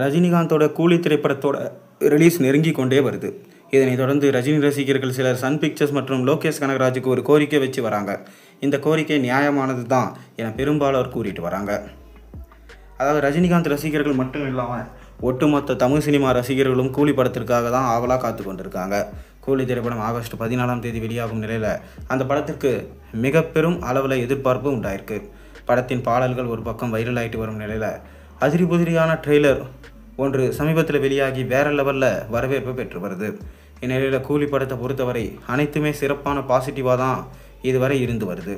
ரஜினிகாந்தோட கூலி திரைப்படத்தோட ரிலீஸ் நெருங்கி கொண்டே வருது. இதனைத் தொடர்ந்து ரஜினி ரசிகர்கள் சிலர் சன் பிக்சர்ஸ் மற்றும் லோகேஷ் கனகராஜுக்கு ஒரு கோரிக்கை வச்சு வராங்க. இந்த கோரிக்கை நியாயமானது தான் என பெரும்பாலோர் கூறிட்டு வராங்க. அதாவது ரஜினிகாந்த் ரசிகர்கள் மட்டும் இல்லாமல் ஒட்டுமொத்த தமிழ் சினிமா ரசிகர்களும் கூலி படத்திற்காக தான் ஆவலாக காத்து கொண்டிருக்காங்க. கூலி திரைப்படம் ஆகஸ்ட் 14ஆம் தேதி வெளியாகும் நிலையில் அந்த படத்திற்கு மிக பெரும் அளவில் எதிர்பார்ப்பு உண்டாயிருக்கு. படத்தின் பாடல்கள் ஒரு பக்கம் வைரல் ஆகிட்டு வரும் நிலையில் அதிரிபுதிரியான ட்ரெய்லர் ஒன்று சமீபத்தில் வெளியாகி வேற லெவலில் வரவேற்பு பெற்று வருது. இந்நிலையில் கூலி படத்தை பொறுத்தவரை அனைத்துமே சிறப்பான பாசிட்டிவாக தான் இதுவரை இருந்து வருது.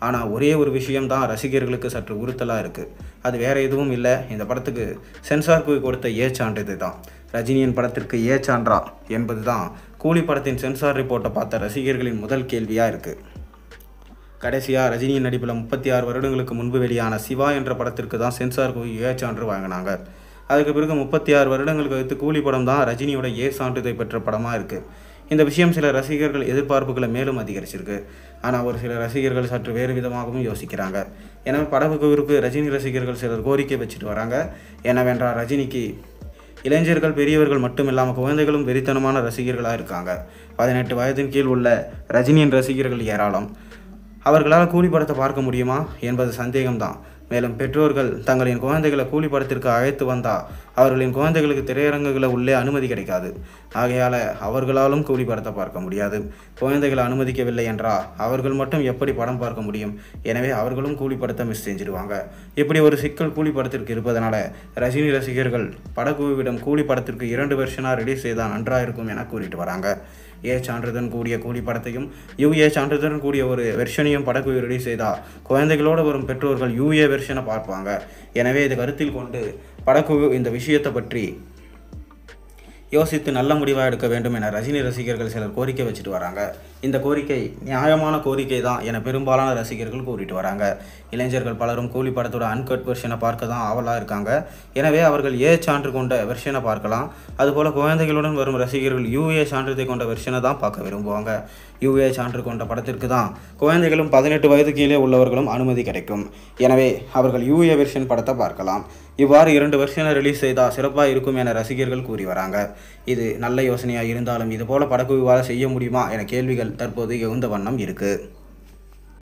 ஆனால் ஒரே ஒரு விஷயம்தான் ரசிகர்களுக்கு சற்று உறுத்தலாக இருக்குது. அது வேறு எதுவும் இல்லை, இந்த படத்துக்கு சென்சார் கொடுத்த ஏ சான்றிதழ் தான். ரஜினியின் படத்திற்கு ஏ சான்றா என்பது தான் கூலி படத்தின் சென்சார் ரிப்போர்ட்டை பார்த்த ரசிகர்களின் முதல் கேள்வியாக இருக்குது. கடைசியாக ரஜினியின் நடிப்பில் 36 வருடங்களுக்கு முன்பு வெளியான சிவா என்ற படத்திற்கு தான் சென்சார் ஏ சான்று வாங்கினாங்க. அதுக்கு பிறகு 36 வருடங்களுக்கு அடுத்து கூலி படம் தான் ரஜினியோட ஏ சான்றிதழ் பெற்ற படமாக இருக்குது. இந்த விஷயம் சில ரசிகர்கள் எதிர்பார்ப்புகளை மேலும் அதிகரிச்சிருக்கு. ஆனால் ஒரு சில ரசிகர்கள் சற்று வேறு விதமாகவும் யோசிக்கிறாங்க. எனவே படக்குழுவிற்கு ரஜினி ரசிகர்கள் சிலர் கோரிக்கை வச்சுட்டு வராங்க. என்னவென்றால் ரஜினிக்கு இளைஞர்கள் பெரியவர்கள் மட்டும் இல்லாமல் குழந்தைகளும் வெறித்தனமான ரசிகர்களாக இருக்காங்க. 18 வயதின் கீழ் உள்ள ரஜினியின் ரசிகர்கள் ஏராளம். அவர்களால் கூலி படத்தை பார்க்க முடியுமா என்பது சந்தேகம்தான். மேலும் பெற்றோர்கள் தங்களின் குழந்தைகளை கூலி படத்திற்கு அழைத்து வந்தால் அவர்களின் குழந்தைகளுக்கு திரையரங்குகளை உள்ளே அனுமதி கிடைக்காது. ஆகையால் அவர்களாலும் கூலி படத்தை பார்க்க முடியாது. குழந்தைகளை அனுமதிக்கவில்லை என்றால் அவர்கள் மட்டும் எப்படி படம் பார்க்க முடியும்? எனவே அவர்களும் கூலி படத்தை மிஸ் செஞ்சிடுவாங்க. இப்படி ஒரு சிக்கல் கூலி படத்திற்கு இருப்பதனால ரஜினி ரசிகர்கள் படக்குழுவிடம் கூலி படத்திற்கு 2 வெர்ஷனாக ரிலீஸ் செய்தால் நன்றாக இருக்கும் என கூறிட்டு வராங்க. ஏ சான்றிதழ் கூடிய கூலி படத்தையும் யூஏ சான்றிதழ் கூடிய ஒரு வெர்ஷனையும் படக்குழு ரிலீஸ் செய்தால் குழந்தைகளோடு வரும் பெற்றோர்கள் யூஏ வெர்ஷனை பார்ப்பாங்க. எனவே இதை கருத்தில் கொண்டு படக்குழு இந்த விஷயத்தை பற்றி யோசித்து நல்ல முடிவாக எடுக்க வேண்டும் என ரஜினி ரசிகர்கள் சிலர் கோரிக்கை வச்சுட்டு வராங்க. இந்த கோரிக்கை நியாயமான கோரிக்கை தான் என பெரும்பாலான ரசிகர்கள் கூறிட்டு வராங்க. இளைஞர்கள் பலரும் கூலி படத்தோட அன்கட் வெர்ஷனை பார்க்க தான் ஆவலாக இருக்காங்க. எனவே அவர்கள் ஏ சான்று கொண்ட வெர்ஷனை பார்க்கலாம். அதுபோல் குழந்தைகளுடன் வரும் ரசிகர்கள் யூஏ சான்றிதழை கொண்ட வெர்ஷனை தான் பார்க்க விரும்புவாங்க. யூஏ சான்று கொண்ட படத்திற்கு தான் குழந்தைகளும் 18 வயது கீழே உள்ளவர்களும் அனுமதி கிடைக்கும். எனவே அவர்கள் யூஏ வெர்ஷன் படத்தை பார்க்கலாம். இவ்வாறு 2 வெர்ஷனை ரிலீஸ் செய்தால் சிறப்பாக இருக்கும் என ரசிகர்கள் கூறி வராங்க. இது நல்ல யோசனையாக இருந்தாலும் இதுபோல் படக்குழுவால் செய்ய முடியுமா என கேள்விகள் தற்போது எழுந்த வண்ணம் இருக்குது.